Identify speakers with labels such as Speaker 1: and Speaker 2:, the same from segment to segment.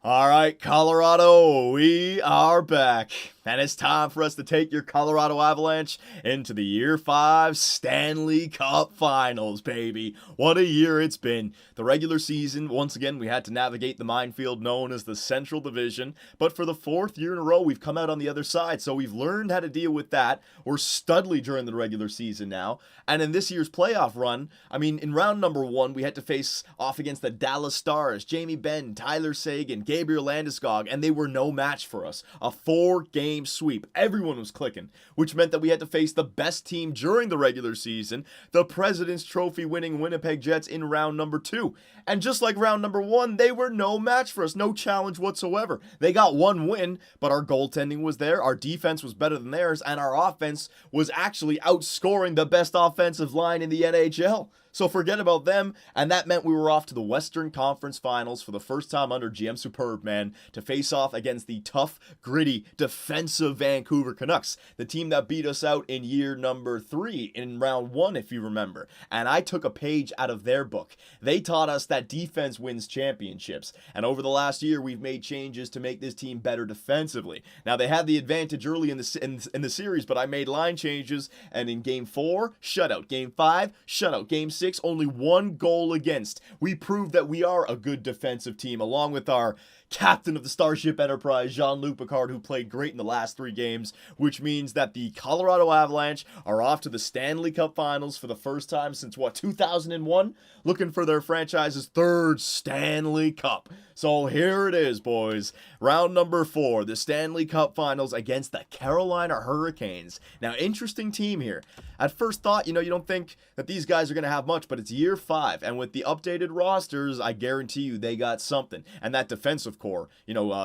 Speaker 1: All right, Colorado, we are back. And it's time for us to take your Colorado Avalanche into the Year 5 Stanley Cup Finals, baby. What a year it's been. The regular season, once again, we had to navigate the minefield known as the Central Division. But for the fourth year in a row, we've come out on the other side. So we've learned how to deal with that. We're studly during the regular season now. And in this year's playoff run, in round number 1, we had to face off against the Dallas Stars, Jamie Benn, Tyler Seguin, Gabriel Landeskog, and they were no match for us. A 4-game sweep. Everyone was clicking, which meant that we had to face the best team during the regular season, the President's Trophy winning Winnipeg Jets in round number 2. And just like round number 1, they were no match for us, no challenge whatsoever. They got one win, but our goaltending was there, our defense was better than theirs, and our offense was actually outscoring the best offensive line in the NHL. So forget about them, and that meant we were off to the Western Conference Finals for the first time under GM Superb, man, to face off against the tough, gritty, defensive Vancouver Canucks, the team that beat us out in year number 3 in round 1, if you remember. And I took a page out of their book. They taught us that defense wins championships, and over the last year, we've made changes to make this team better defensively. Now, they had the advantage early in the series, but I made line changes, and in Game 4, shutout. Game 5, shutout. Game 6, only one goal against. We proved that we are a good defensive team, along with our captain of the Starship Enterprise, Jean-Luc Picard, who played great in the last 3 games, which means that the Colorado Avalanche are off to the Stanley Cup Finals for the first time since, 2001? Looking for their franchise's 3rd Stanley Cup. So here it is, boys. Round number 4, the Stanley Cup Finals against the Carolina Hurricanes. Now, interesting team here. At first thought, you don't think that these guys are going to have much, but it's year 5, and with the updated rosters, I guarantee you they got something. And that defensive core,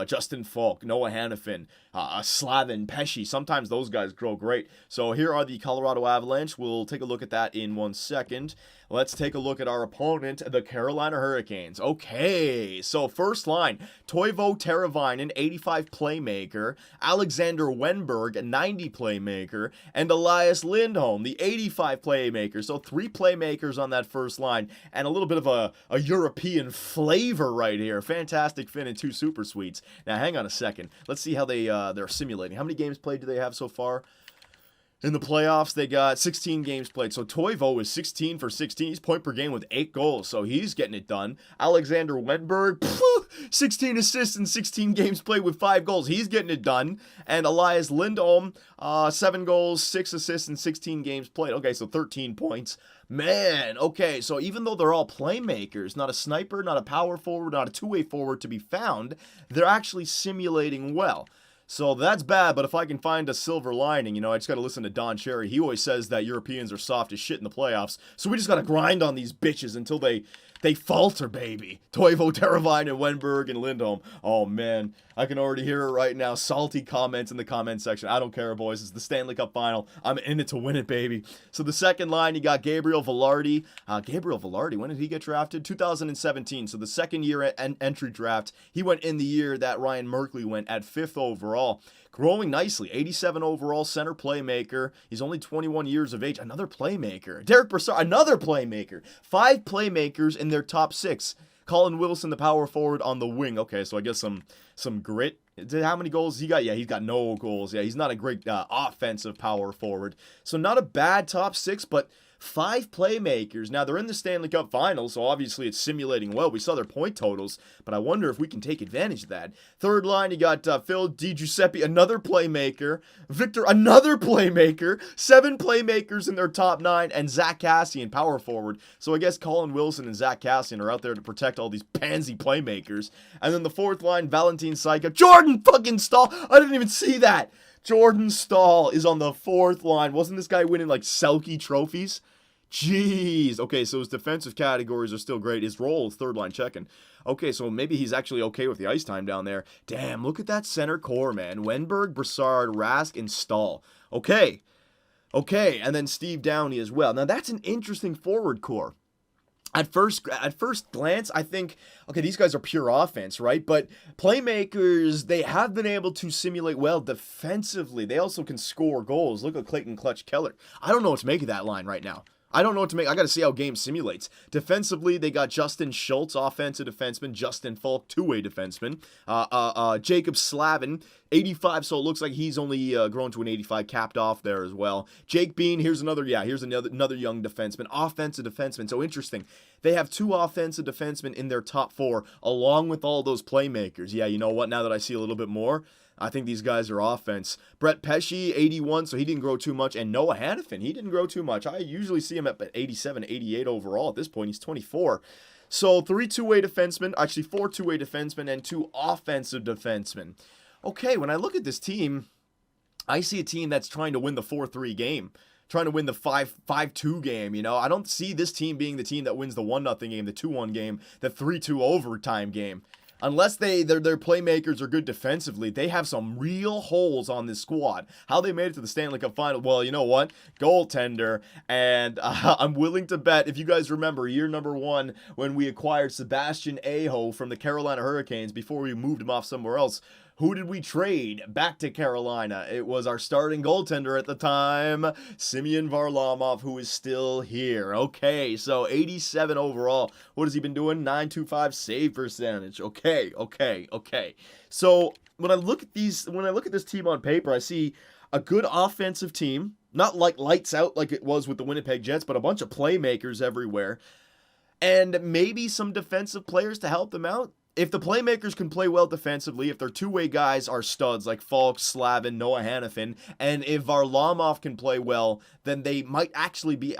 Speaker 1: Justin Falk, Noah Hannafin, Slavin, Pesci, sometimes those guys grow great. So here are the Colorado Avalanche. We'll take a look at that in 1 second. Let's take a look at our opponent, the Carolina Hurricanes. Okay, so first line, Toivo Teravainen, 85 playmaker, Alexander Wenberg, 90 playmaker, and Elias Lindholm, the 85 playmaker. So 3 playmakers on that first line, and a little bit of a European flavor right here. Fantastic fin and 2 super sweets. Now, hang on a second. Let's see how they're simulating. How many games played do they have so far? In the playoffs, they got 16 games played. So Toivo is 16 for 16. He's point per game with 8 goals, so he's getting it done. Alexander Wenberg, 16 assists in 16 games played with 5 goals. He's getting it done. And Elias Lindholm, 7 goals, 6 assists in 16 games played. Okay, so 13 points. Man, okay, so even though they're all playmakers, not a sniper, not a power forward, not a two-way forward to be found, they're actually simulating well. So that's bad, but if I can find a silver lining, I just got to listen to Don Cherry. He always says that Europeans are soft as shit in the playoffs, so we just got to grind on these bitches until they falter, baby. Toivo, Teravainen, Wenberg, and Lindholm. Oh, man, I can already hear it right now. Salty comments in the comment section. I don't care, boys. It's the Stanley Cup Final. I'm in it to win it, baby. So the second line, you got Gabriel Velarde. Gabriel Velarde, when did he get drafted? 2017, so the second year entry draft. He went in the year that Ryan Merkley went at 5th overall. Growing nicely, 87 overall center playmaker. He's only 21 years of age. Another playmaker. Derek Brassard, another playmaker. 5 playmakers in their top 6. Colin Wilson, the power forward on the wing. Okay, so I guess some grit. How many goals he got? Yeah, he's got no goals. Yeah, he's not a great offensive power forward. So not a bad top 6, but 5 playmakers. Now, they're in the Stanley Cup Finals, so obviously it's simulating well. We saw their point totals, but I wonder if we can take advantage of that. Third line, you got Phil DiGiuseppe, another playmaker. Victor, another playmaker. 7 playmakers in their top 9, and Zach Cassian, power forward. So I guess Colin Wilson and Zach Cassian are out there to protect all these pansy playmakers. And then the fourth line, Valentin Saika. Jordan fucking Stahl! I didn't even see that! Jordan Stahl is on the 4th line. Wasn't this guy winning like Selke trophies? Jeez. Okay, so his defensive categories are still great. His role is 3rd line checking. Okay, so maybe he's actually okay with the ice time down there. Damn, look at that center core, man. Wenberg, Brassard, Rask, and Stahl. Okay, and then Steve Downey as well. Now, that's an interesting forward core. At first glance, I think, okay, these guys are pure offense, right? But playmakers, they have been able to simulate well defensively. They also can score goals. Look at Clayton Clutch Keller. I don't know what to make of that line right now. I don't know what to make. I got to see how game simulates. Defensively, they got Justin Schultz, offensive defenseman. Justin Falk, two-way defenseman. Jacob Slavin, 85, so it looks like he's only grown to an 85, capped off there as well. Jake Bean, here's another young defenseman, offensive defenseman. So interesting. They have two offensive defensemen in their top four, along with all those playmakers. Yeah, you know what? Now that I see a little bit more, I think these guys are offense. Brett Pesce, 81, so he didn't grow too much. And Noah Hannafin, he didn't grow too much. I usually see him at 87, 88 overall. At this point, he's 24. So 3 two-way defensemen, actually 4 two-way defensemen, and 2 offensive defensemen. Okay, when I look at this team, I see a team that's trying to win the 4-3 game. Trying to win the 5-2 game, you know. I don't see this team being the team that wins the 1-0 game, the 2-1 game, the 3-2 overtime game. Unless their playmakers are good defensively, they have some real holes on this squad. How they made it to the Stanley Cup final, well, you know what? Goaltender, and I'm willing to bet, if you guys remember, year number 1, when we acquired Sebastian Aho from the Carolina Hurricanes before we moved him off somewhere else, who did we trade back to Carolina? It was our starting goaltender at the time, Semyon Varlamov, who is still here. Okay, so 87 overall. What has he been doing? .925 save percentage. Okay. So when I look at this team on paper, I see a good offensive team, not like lights out like it was with the Winnipeg Jets, but a bunch of playmakers everywhere, and maybe some defensive players to help them out. If the playmakers can play well defensively, if their two-way guys are studs like Falk, Slavin, Noah Hannafin, and if Varlamov can play well, then they might actually be...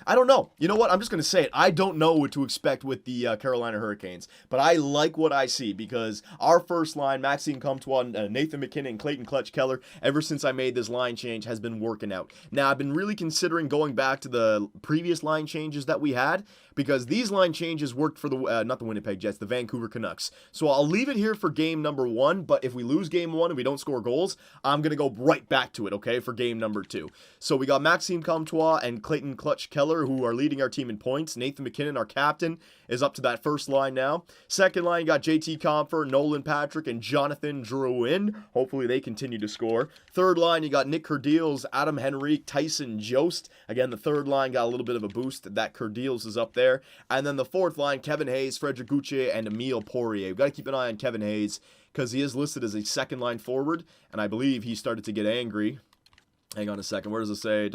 Speaker 1: I don't know. You know what? I'm just going to say it. I don't know what to expect with the Carolina Hurricanes, but I like what I see because our first line, Maxime Comtois, Nathan MacKinnon, Clayton Clutch Keller, ever since I made this line change, has been working out. Now, I've been really considering going back to the previous line changes that we had because these line changes worked for not the Winnipeg Jets, the Vancouver Canucks. So I'll leave it here for game number 1, but if we lose game 1 and we don't score goals, I'm going to go right back to it, okay, for game number 2. So we got Maxime Comtois and Clayton Clutch Keller, who are leading our team in points. Nathan MacKinnon, our captain, is up to that first line now. Second line, you got JT Compher, Nolan Patrick, and Jonathan Drouin. Hopefully they continue to score. Third line, you got Nick Kerdiles, Adam Henrique, Tyson Jost. Again, the third line got a little bit of a boost. That Kerdiles is up there. And then the fourth line, Kevin Hayes, Frederic Gauthier, and Emile Poirier. We've got to keep an eye on Kevin Hayes because he is listed as a second line forward, and I believe he started to get angry. Hang on a second, where does it say? It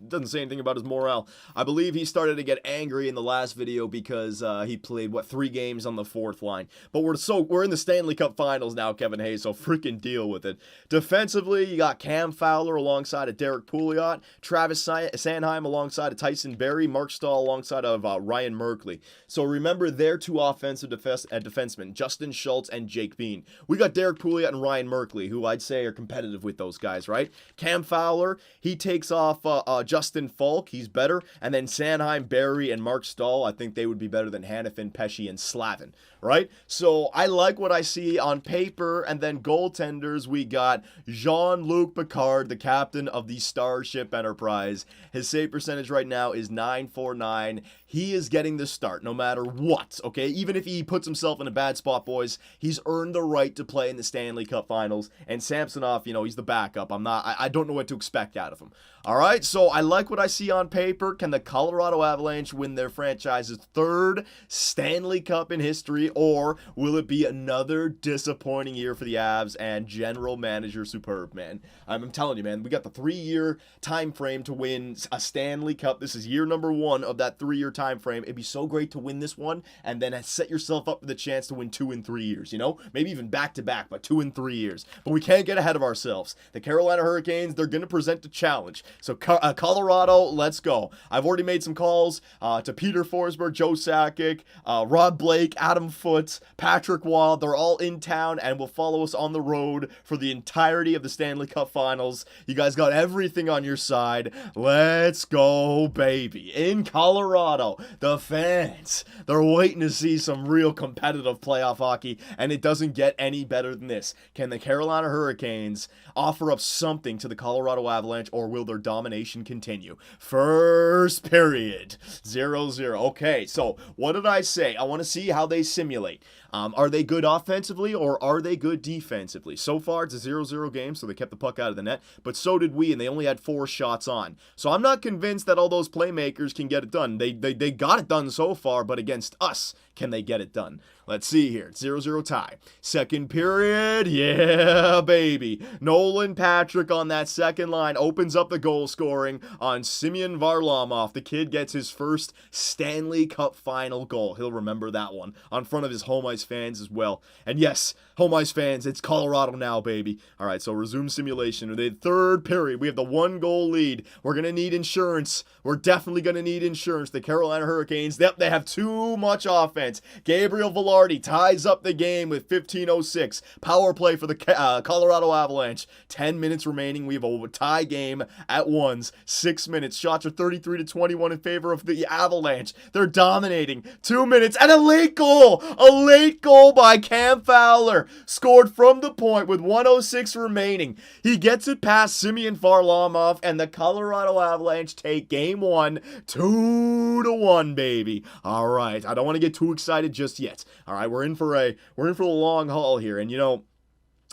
Speaker 1: doesn't say anything about his morale. I believe he started to get angry in the last video because he played, 3 games on the fourth line. But we're in the Stanley Cup Finals now, Kevin Hayes, so freaking deal with it. Defensively, you got Cam Fowler alongside of Derek Pouliot, Travis Sanheim alongside of Tyson Barrie, Mark Stahl alongside of Ryan Merkley. So remember, they're 2 offensive defensemen, Justin Schultz and Jake Bean. We got Derek Pouliot and Ryan Merkley, who I'd say are competitive with those guys, right? Cam Fowler, he takes off Justin Falk. He's better. And then Sanheim, Barrie, and Mark Stahl, I think they would be better than Hannafin, Pesce, and Slavin, right? So I like what I see on paper. And then goaltenders, we got Jean-Luc Picard, the captain of the Starship Enterprise. His save percentage right now is .949. He is getting the start no matter what, okay? Even if he puts himself in a bad spot, boys, he's earned the right to play in the Stanley Cup Finals. And Samsonov, he's the backup. I don't know what to expect out of him. All right, so I like what I see on paper. Can the Colorado Avalanche win their franchise's 3rd Stanley Cup in history, or will it be another disappointing year for the Avs and general manager Superb, man? I'm telling you, man, we got the 3-year time frame to win a Stanley Cup. This is year number 1 of that 3-year time frame. It'd be so great to win this one and then set yourself up for the chance to win 2 in 3 years, Maybe even back-to-back, but 2 in 3 years. But we can't get ahead of ourselves. The Carolina Hurricanes, they're going to present a challenge. So Colorado, let's go. I've already made some calls to Peter Forsberg, Joe Sakic, Rob Blake, Adam Foote, Patrick Waugh. They're all in town and will follow us on the road for the entirety of the Stanley Cup Finals. You guys got everything on your side. Let's go, baby. In Colorado, the fans, they're waiting to see some real competitive playoff hockey, and it doesn't get any better than this. Can the Carolina Hurricanes offer up something to the Colorado Avalanche, or will their domination continue? First period, 0-0. Okay, so what did I say? I want to see how they simulate simulate. Are they good offensively or are they good defensively? So far, it's a 0-0 game, so they kept the puck out of the net, but so did we, and they only had 4 shots on. So I'm not convinced that all those playmakers can get it done. They got it done so far, but against us, can they get it done? Let's see here. It's 0-0 tie. Second period. Yeah, baby. Nolan Patrick on that second line opens up the goal scoring on Semyon Varlamov. The kid gets his first Stanley Cup final goal. He'll remember that one on front of his home ice fans as well. And yes, home ice fans, it's Colorado now, baby. All right, so resume simulation. In the third period, we have the 1-goal lead. We're going to need insurance. We're definitely going to need insurance. The Carolina Hurricanes, yep, they have too much offense. Gabriel Velarde ties up the game with 15:06. Power play for the Colorado Avalanche. 10 minutes remaining. We have a tie game at ones. 6 minutes. Shots are 33-21 in favor of the Avalanche. They're dominating. 2 minutes and a late goal. A late goal by Cam Fowler. Scored from the point with 1:06 remaining. He gets it past Semyon Varlamov, and the Colorado Avalanche take game 1, 2-1, baby. All right, I don't want to get too excited just yet. All right, we're in for the long haul here, and you know,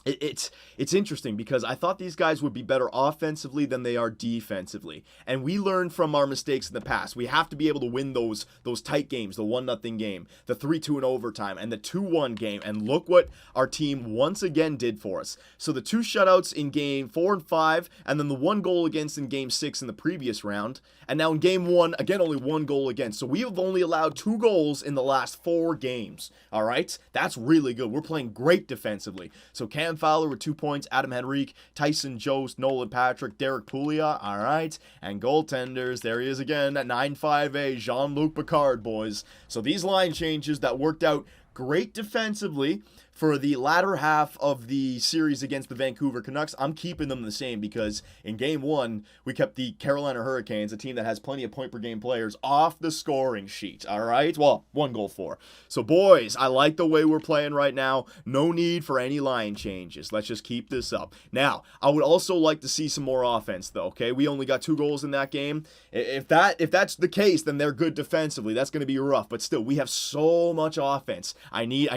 Speaker 1: it's interesting because I thought these guys would be better offensively than they are defensively. And we learned from our mistakes in the past. We have to be able to win those tight games, the 1-0 game, the 3-2 in overtime, and the 2-1 game. And look what our team once again did for us. So the 2 shutouts in game 4 and 5, and then the 1 goal against in game 6 in the previous round. And now in game 1, again, only 1 goal against. So we have only allowed 2 goals in the last 4 games. All right? That's really good. We're playing great defensively. So Cam Fowler with 2 points, Adam Henrique, Tyson Jost, Nolan Patrick, Derek Pouliot, all right, and goaltenders, there he is again at 9-5A, Jean-Luc Picard, boys. So these line changes that worked out great defensively for the latter half of the series against the Vancouver Canucks, I'm keeping them the same because in game 1, we kept the Carolina Hurricanes, a team that has plenty of point-per-game players, off the scoring sheet, all right? Well, 1 goal for. So, boys, I like the way we're playing right now. No need for any line changes. Let's just keep this up. Now, I would also like to see some more offense, though, okay? We only got 2 goals in that game. If that's the case, then they're good defensively. That's going to be rough, but still, we have so much offense. I need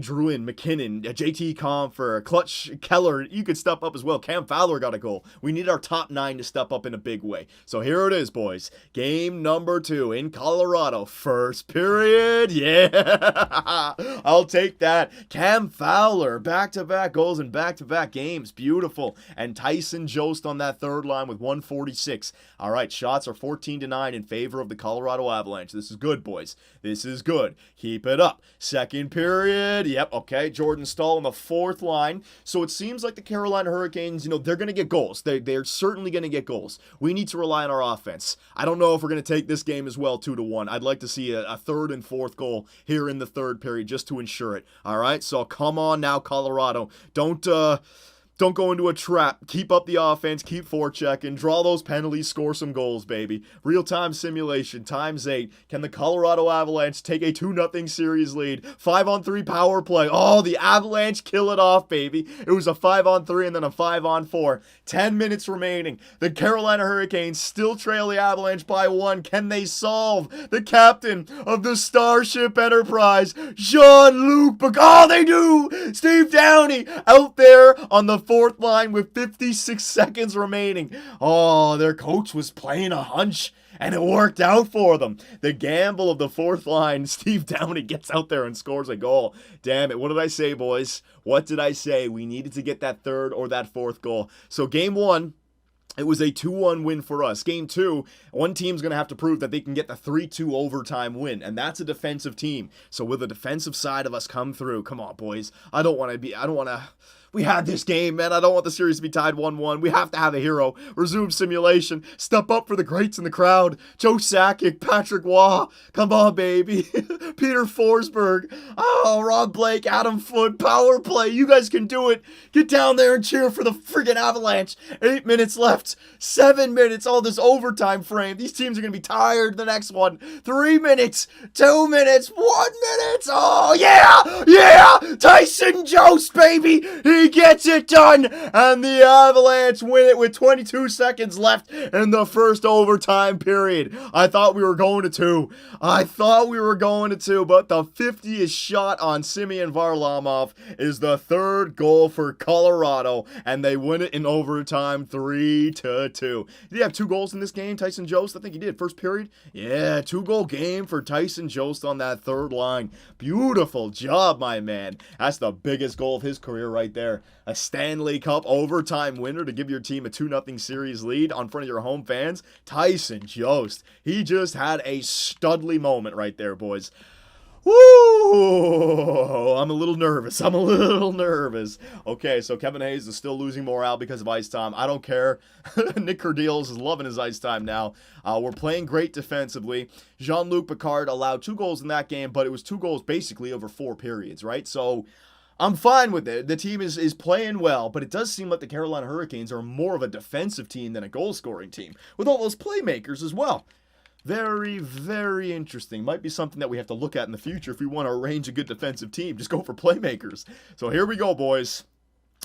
Speaker 1: Druin, McKinnon, JT Compher, Clutch Keller. You could step up as well. Cam Fowler got a goal. We need our top 9 to step up in a big way. So here it is, boys. Game number 2 in Colorado. First period. Yeah. I'll take that. Cam Fowler, back-to-back goals in back-to-back games. Beautiful. And Tyson Jost on that third line with 146. All right, shots are 14-9 in favor of the Colorado Avalanche. This is good, boys. This is good. Keep it up. Second period. Yep, okay. Jordan Staal on the 4th line. So it seems like the Carolina Hurricanes, they're going to get goals. They're certainly going to get goals. We need to rely on our offense. I don't know if we're going to take this game as well 2-1. I'd like to see a 3rd and 4th goal here in the 3rd period just to ensure it. All right, so come on now, Colorado. Don't go into a trap. Keep up the offense. Keep forechecking. Draw those penalties. Score some goals, baby. Real-time simulation. ×8. Can the Colorado Avalanche take a 2-0 series lead? 5-on-3 power play. Oh, the Avalanche kill it off, baby. It was a 5-on-3 and then a 5-on-4. 10 minutes remaining. The Carolina Hurricanes still trail the Avalanche by 1. Can they solve? The captain of the Starship Enterprise, Jean-Luc Picard. Oh, they do! Steve Downey out there on the 4th line with 56 seconds remaining. Oh, their coach was playing a hunch, and it worked out for them. The gamble of the 4th line, Steve Downey gets out there and scores a goal. Damn it, what did I say, boys? What did I say? We needed to get that 3rd or that 4th goal. So game 1, it was a 2-1 win for us. Game 2, one team's going to have to prove that they can get the 3-2 overtime win, and that's a defensive team. So will the defensive side of us come through? Come on, boys. We had this game, man. I don't want the series to be tied 1-1. We have to have a hero. Resume simulation. Step up for the greats in the crowd. Joe Sakic, Patrick Waugh. Come on, baby. Peter Forsberg. Oh, Rob Blake, Adam Foote. Power play. You guys can do it. Get down there and cheer for the friggin' Avalanche. 8 minutes left. 7 minutes. All this overtime frame. These teams are going to be tired the next one. 3 minutes. 2 minutes. 1 minute. Oh, yeah. Yeah. Tyson Jost, baby. He He gets it done, and the Avalanche win it with 22 seconds left in the first overtime period. I thought we were going to two. But the 50th shot on Semyon Varlamov is the third goal for Colorado, and they win it in overtime 3-2. Did he have 2 goals in this game, Tyson Jost? I think he did. First period? Yeah, 2-goal game for Tyson Jost on that third line. Beautiful job, my man. That's the biggest goal of his career right there. A Stanley Cup overtime winner to give your team a 2-0 series lead on front of your home fans. Tyson Jost. He just had a studly moment right there, boys. Woo! I'm a little nervous. Okay, so Kevin Hayes is still losing morale because of ice time. I don't care. Nick Cardillos is loving his ice time now. We're playing great defensively. Jean-Luc Picard allowed 2 goals in that game, but it was 2 goals basically over 4 periods, right? So I'm fine with it. The team is playing well, but it does seem like the Carolina Hurricanes are more of a defensive team than a goal-scoring team, with all those playmakers as well. Very, very interesting. Might be something that we have to look at in the future if we want to arrange a good defensive team. Just go for playmakers. So here we go, boys.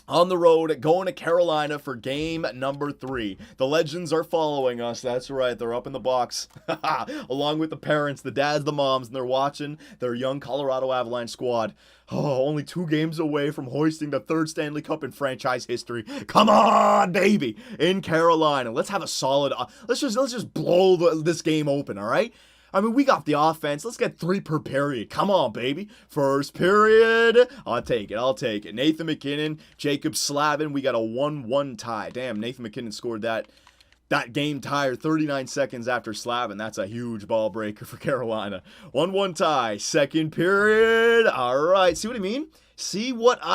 Speaker 1: On the road, going to Carolina for game number 3. The legends are following us. That's right. They're up in the box. Along with the parents, the dads, the moms, and they're watching their young Colorado Avalanche squad. Oh, only 2 games away from hoisting the 3rd Stanley Cup in franchise history. Come on, baby! In Carolina. Let's have a solid... Let's just blow this game open, all right? I mean, we got the offense. Let's get 3 per period. Come on, baby. First period. I'll take it. Nathan MacKinnon, Jacob Slavin. We got a 1-1 tie. Damn, Nathan MacKinnon scored that game tire 39 seconds after Slavin. That's a huge ball breaker for Carolina. 1-1 tie. Second period. All right. See what I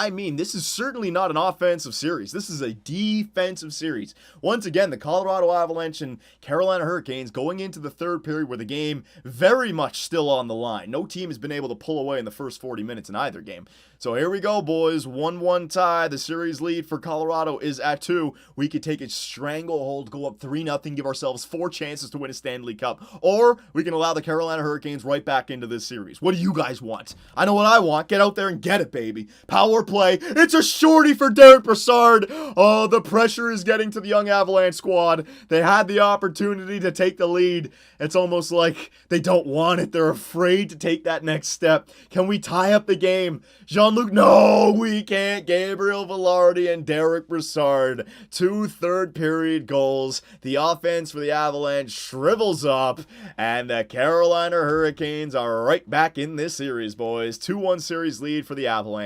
Speaker 1: mean? This is certainly not an offensive series. This is a defensive series. Once again, the Colorado Avalanche and Carolina Hurricanes going into the 3rd period where the game very much still on the line. No team has been able to pull away in the first 40 minutes in either game. So here we go, boys. 1-1 tie. The series lead for Colorado is at 2. We could take a stranglehold, go up 3-0, give ourselves 4 chances to win a Stanley Cup. Or we can allow the Carolina Hurricanes right back into this series. What do you guys want? I know what I want. Get out there and get it, baby. Power play. It's a shorty for Derek Brassard. Oh, the pressure is getting to the young Avalanche squad. They had the opportunity to take the lead. It's almost like they don't want it. They're afraid to take that next step. Can we tie up the game? Jean-Luc, no, we can't. Gabriel Velarde and Derek Brassard. 2 third period goals. The offense for the Avalanche shrivels up, and the Carolina Hurricanes are right back in this series, boys. 2-1 series lead for the Avalanche.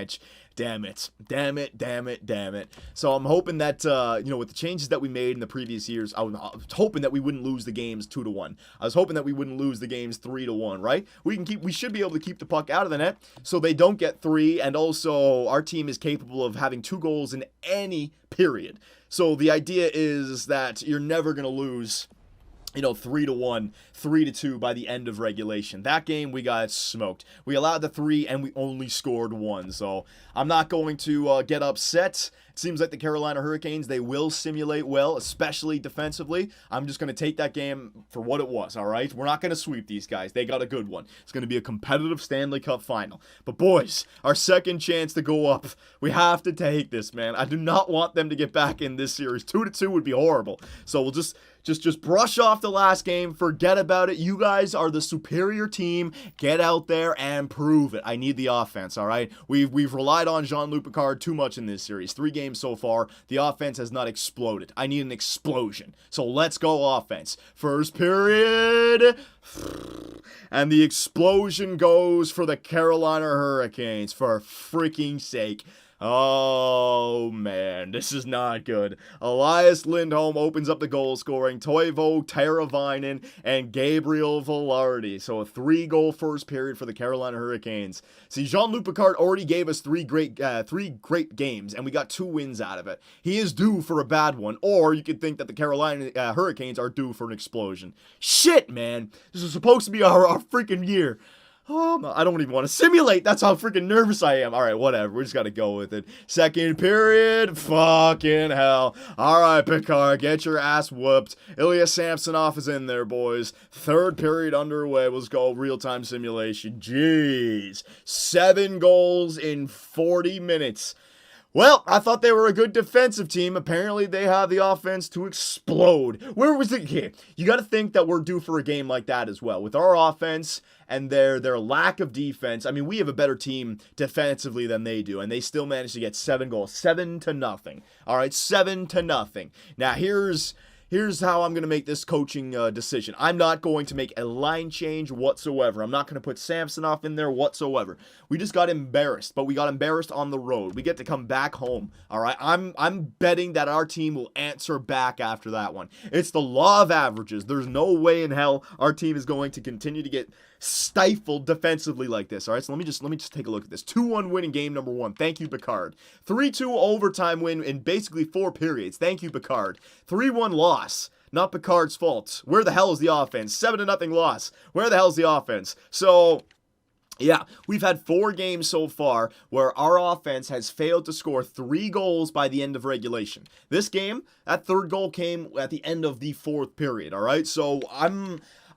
Speaker 1: Damn it. So I'm hoping that, with the changes that we made in the previous years, I was hoping that we wouldn't lose the games 2-1. I was hoping that we wouldn't lose the games 3-1, right? We should be able to keep the puck out of the net so they don't get 3, and also our team is capable of having 2 goals in any period. So the idea is that you're never going to lose 3-1, 3-2 by the end of regulation. That game, we got smoked. We allowed the 3, and we only scored 1. So I'm not going to get upset. It seems like the Carolina Hurricanes, they will simulate well, especially defensively. I'm just going to take that game for what it was, all right? We're not going to sweep these guys. They got a good one. It's going to be a competitive Stanley Cup final. But boys, our second chance to go up, we have to take this, man. I do not want them to get back in this series. 2-2 would be horrible. So we'll just brush off the last game. Forget about it. You guys are the superior team. Get out there and prove it. I need the offense, all right? We've relied on Jean-Luc Picard too much in this series. 3 games so far. The offense has not exploded. I need an explosion. So let's go offense. First period. And the explosion goes for the Carolina Hurricanes, for freaking sake. Oh, man, this is not good. Elias Lindholm opens up the goal scoring. Toivo Teravainen and Gabriel Velarde. So a 3-goal first period for the Carolina Hurricanes. See, Jean-Luc Picard already gave us 3 great games, and we got 2 wins out of it. He is due for a bad one, or you could think that the Carolina Hurricanes are due for an explosion. Shit, man. This is supposed to be our freaking year. Oh, I don't even want to simulate. That's how freaking nervous I am. All right, whatever. We just got to go with it. Second period. Fucking hell. All right, Picard, get your ass whooped. Ilya Samsonov is in there, boys. Third period underway. Let's go. Real-time simulation. Jeez. 7 goals in 40 minutes. Well, I thought they were a good defensive team. Apparently, they have the offense to explode. Where was it? Okay, you got to think that we're due for a game like that as well. With our offense and their lack of defense, I mean, we have a better team defensively than they do, and they still managed to get 7 goals. 7-0. All right, 7-0. Now, here's how I'm going to make this coaching decision. I'm not going to make a line change whatsoever. I'm not going to put Samsonov in there whatsoever. We just got embarrassed, but we got embarrassed on the road. We get to come back home, all right? I'm betting that our team will answer back after that one. It's the law of averages. There's no way in hell our team is going to continue to get stifled defensively like this. All right, so let me just take a look at this. 2-1 win in game number 1. Thank you, Picard. 3-2 overtime win in basically 4 periods. Thank you, Picard. 3-1 loss. Not Picard's fault. Where the hell is the offense? 7-0 loss. Where the hell is the offense? So, yeah, we've had 4 games so far where our offense has failed to score 3 goals by the end of regulation. This game, that 3rd goal came at the end of the 4th period, all right? So,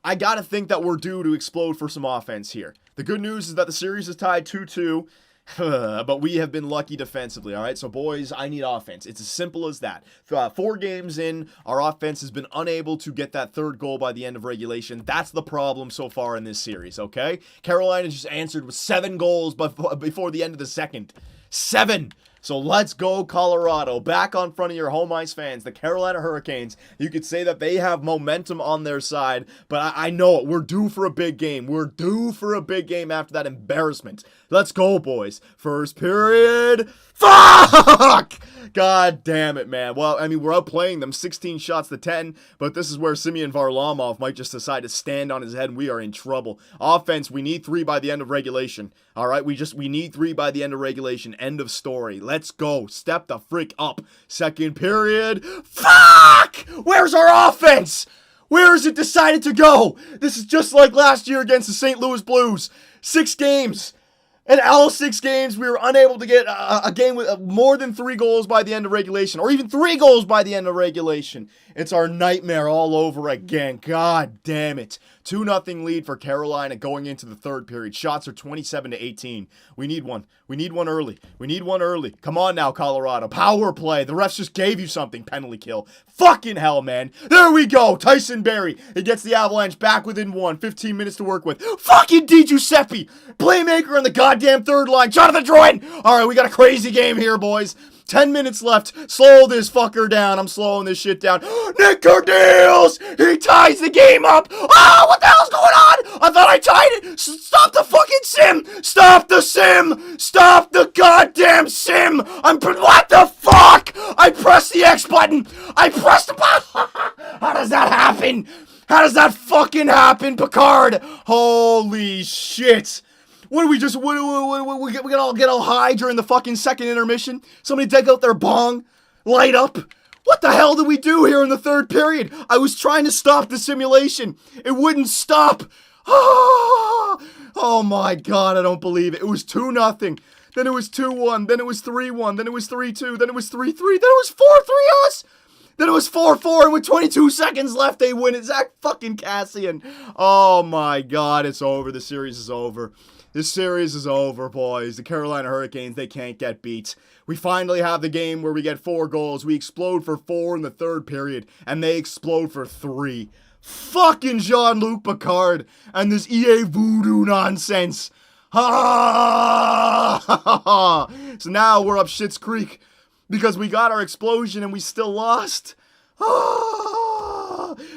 Speaker 1: I gotta think that we're due to explode for some offense here. The good news is that the series is tied 2-2, but we have been lucky defensively, all right? So, boys, I need offense. It's as simple as that. 4 games in, our offense has been unable to get that 3rd goal by the end of regulation. That's the problem so far in this series, okay? Carolina just answered with 7 goals before the end of the 2nd. 7! So let's go, Colorado. Back on front of your home ice fans, the Carolina Hurricanes. You could say that they have momentum on their side, but I know it. We're due for a big game. We're due for a big game after that embarrassment. Let's go, boys. First period. Fuck! God damn it, man. Well, I mean, we're outplaying them 16 shots to 10, but this is where Semyon Varlamov might just decide to stand on his head, and we are in trouble. Offense, we need 3 by the end of regulation. All right, we need 3 by the end of regulation. End of story. Let's go. Step the freak up. Second period. Fuck! Where's our offense? Where has it decided to go? This is just like last year against the St. Louis Blues. 6 games. In all 6 games, we were unable to get a game with more than 3 goals by the end of regulation, or even 3 goals by the end of regulation. It's our nightmare all over again. God damn it. 2-0 lead for Carolina going into the 3rd period. Shots are 27-18. We need one. We need one early. We need one early. Come on now, Colorado. Power play. The refs just gave you something. Penalty kill. Fucking hell, man. There we go. Tyson Barrie. He gets the Avalanche back within 1. 15 minutes to work with. Fucking Di Giuseppe. Playmaker on the goddamn 3rd line. Jonathan Drouin. All right, we got a crazy game here, boys. 10 minutes left. Slow this fucker down. I'm slowing this shit down. Nick Cardilles! He ties the game up. Oh, what the hell's going on? I thought I tied it. Stop the fucking sim. Stop the sim. Stop the goddamn sim. What the fuck? I pressed the X button. I pressed the button. How does that happen? How does that fucking happen, Picard? Holy shit. What do we just, we all get all high during the fucking 2nd intermission? Somebody take out their bong, light up. What the hell did we do here in the 3rd period? I was trying to stop the simulation. It wouldn't stop. Oh my God, I don't believe it. It was 2-0. Then it was 2-1. Then it was 3-1. Then it was 3-2. Then it was 3-3. Then it was 4-3 us. Then it was 4-4, and with 22 seconds left, they win it. Zach fucking Cassian. Oh my God, it's over. The series is over. This series is over, boys. The Carolina Hurricanes, they can't get beat. We finally have the game where we get 4 goals. We explode for 4 in the 3rd period, and they explode for 3. Fucking Jean-Luc Picard and this EA voodoo nonsense. So now we're up Schitt's Creek because we got our explosion and we still lost.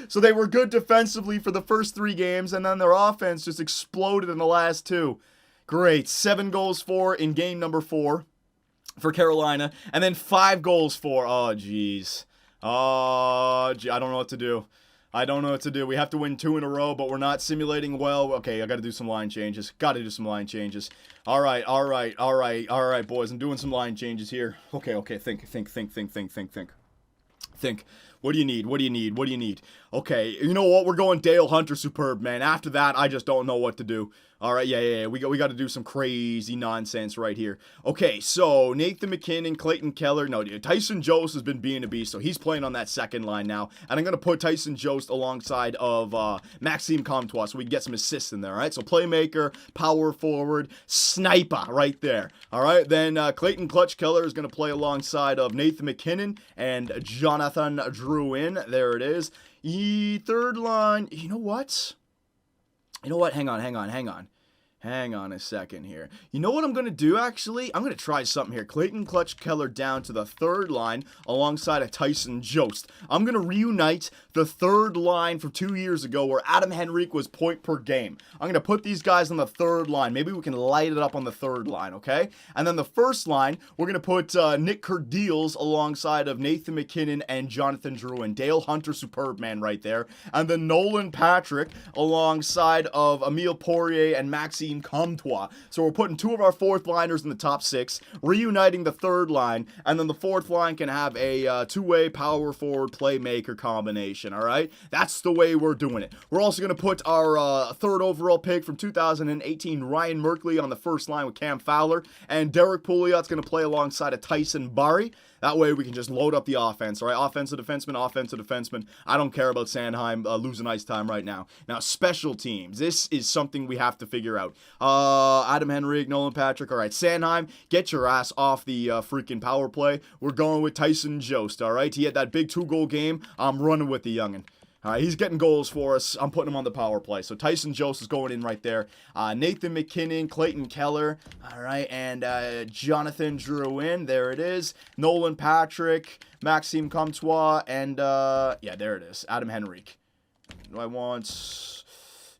Speaker 1: So they were good defensively for the first 3 games, and then their offense just exploded in the last 2. Great. 7 goals for in game number 4 for Carolina, and then 5 goals for. Oh, jeez. I don't know what to do. I don't know what to do. We have to win 2 in a row, but we're not simulating well. Okay, I got to do some line changes. Got to do some line changes. All right, boys. I'm doing some line changes here. Okay. Think. Think. What do you need? Okay, you know what? We're going Dale Hunter superb, man. After that, I just don't know what to do. All right, yeah. We got to do some crazy nonsense right here. Okay, so Nathan MacKinnon, Clayton Keller. No, dude, Tyson Jost has been being a beast, so he's playing on that second line now. And I'm going to put Tyson Jost alongside of Maxime Comtois so we can get some assists in there, all right? So playmaker, power forward, sniper right there, all right? Then Clayton Clutch Keller is going to play alongside of Nathan MacKinnon and Jonathan Drouin. There it is. Third line, you know what? Hang on a second here. You know what I'm going to do, actually? I'm going to try something here. Clayton Clutch Keller down to the third line alongside of Tyson Jost. I'm going to reunite the third line from 2 years ago where Adam Henrique was point per game. I'm going to put these guys on the third line. Maybe we can light it up on the third line, okay? And then the first line, we're going to put Nick Kerdeals alongside of Nathan MacKinnon and Jonathan Drouin. Dale Hunter, superb man right there. And then Nolan Patrick alongside of Emile Poirier and Maxime Comtois. So we're putting two of our fourth liners in the top six, reuniting the third line, and then the fourth line can have a two-way power forward playmaker combination, all right? That's the way we're doing it. We're also going to put our third overall pick from 2018, Ryan Merkley, on the first line with Cam Fowler, and Derek Pouliot's going to play alongside of Tyson Barrie. That way we can just load up the offense, all right? Offensive defenseman. I don't care about Sanheim losing ice time right now. Now, special teams. This is something we have to figure out. Adam Henrique, Nolan Patrick. All right, Sanheim, get your ass off the freaking power play. We're going with Tyson Jost, all right? He had that big 2-goal game. I'm running with the youngin'. All right, he's getting goals for us. I'm putting him on the power play. So Tyson Jost is going in right there. Nathan MacKinnon, Clayton Keller, all right, and Jonathan Drouin. There it is. Nolan Patrick, Maxime Comtois, and yeah, there it is. Adam Henrique. Do I want...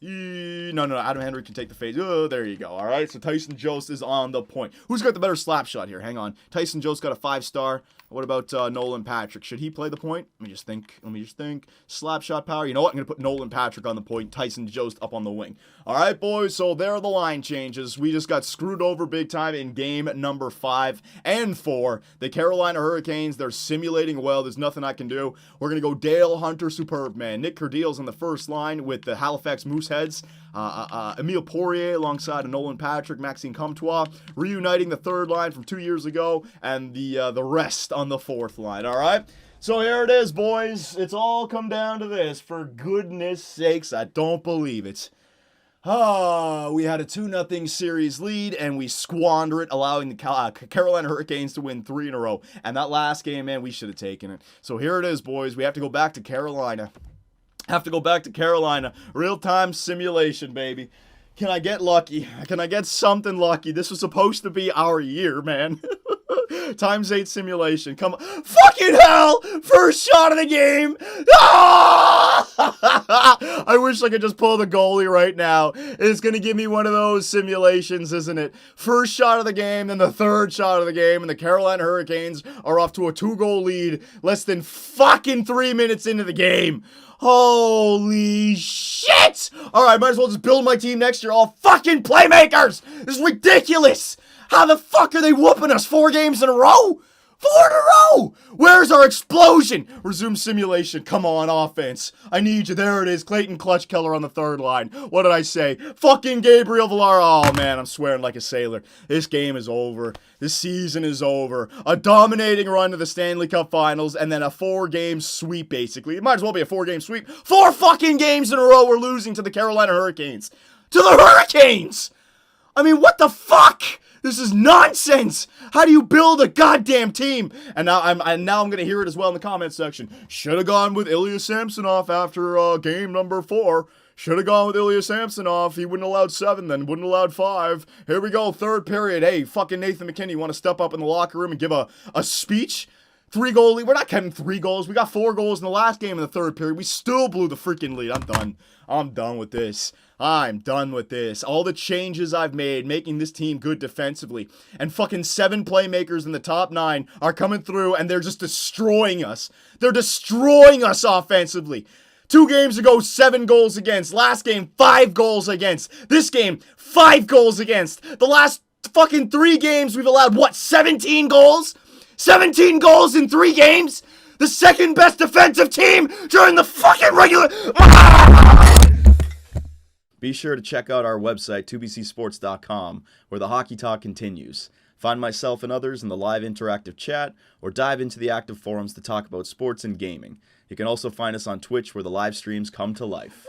Speaker 1: No, Adam Henrique can take the phase. Oh, there you go. All right, so Tyson Jost is on the point. Who's got the better slap shot here? Hang on. Tyson Jost got a 5-star. What about Nolan Patrick? Should he play the point? Let me just think. Slap shot power. You know what? I'm going to put Nolan Patrick on the point. Tyson Jost up on the wing. All right, boys. So there are the line changes. We just got screwed over big time in game number 5 and 4. The Carolina Hurricanes, they're simulating well. There's nothing I can do. We're going to go Dale Hunter, superb man. Nick Kerdeals on the first line with the Halifax Mooseheads. Emile Poirier alongside of Nolan Patrick, Maxime Comtois, reuniting the third line from 2 years ago, and the rest on the fourth line, all right? So here it is, boys. It's all come down to this. For goodness sakes, I don't believe it. We had a 2-0 series lead, and we squander it, allowing the Carolina Hurricanes to win 3 in a row. And that last game, man, we should have taken it. So here it is, boys. We have to go back to Carolina. Real-time simulation, baby. Can I get lucky? Can I get something lucky? This was supposed to be our year, man. ×8 simulation. Come on. Fucking hell! First shot of the game! Ah! I wish I could just pull the goalie right now. It's going to give me one of those simulations, isn't it? First shot of the game, then the third shot of the game, and the Carolina Hurricanes are off to a 2-goal lead less than fucking 3 minutes into the game. Holy shit! Alright, might as well just build my team next year. All fucking playmakers! This is ridiculous! How the fuck are they whooping us 4 games in a row? 4 in a row! Where's our explosion? Resume simulation. Come on, offense. I need you. There it is. Clayton Clutch Keller on the third line. What did I say? Fucking Gabriel Villar. Oh, man, I'm swearing like a sailor. This game is over. This season is over. A dominating run to the Stanley Cup Finals, and then a 4-game sweep, basically. It might as well be a 4-game sweep. 4 fucking games in a row we're losing to the Carolina Hurricanes. To the Hurricanes! I mean, what the fuck? This is nonsense! How do you build a goddamn team? And now I'm gonna hear it as well in the comment section. Should have gone with Ilya Samsonov after game number 4. Should have gone with Ilya Samsonov. He wouldn't have allowed 7 then. Wouldn't have allowed 5. Here we go, third period. Hey, fucking Nathan MacKinnon, you want to step up in the locker room and give a speech? 3-goal lead. We're not getting 3 goals. We got 4 goals in the last game in the third period. We still blew the freaking lead. I'm done. I'm done with this. I'm done with this. All the changes I've made, making this team good defensively, and fucking 7 playmakers in the top 9 are coming through, and they're just destroying us. They're destroying us offensively. 2 games ago, 7 goals against. Last game, 5 goals against. This game, 5 goals against. The last fucking 3 games, we've allowed, what, 17 goals? 17 goals in 3 games? The second best defensive team during the fucking regular... Be sure to check out our website, 2bcsports.com, where the hockey talk continues. Find myself and others in the live interactive chat, or dive into the active forums to talk about sports and gaming. You can also find us on Twitch, where the live streams come to life.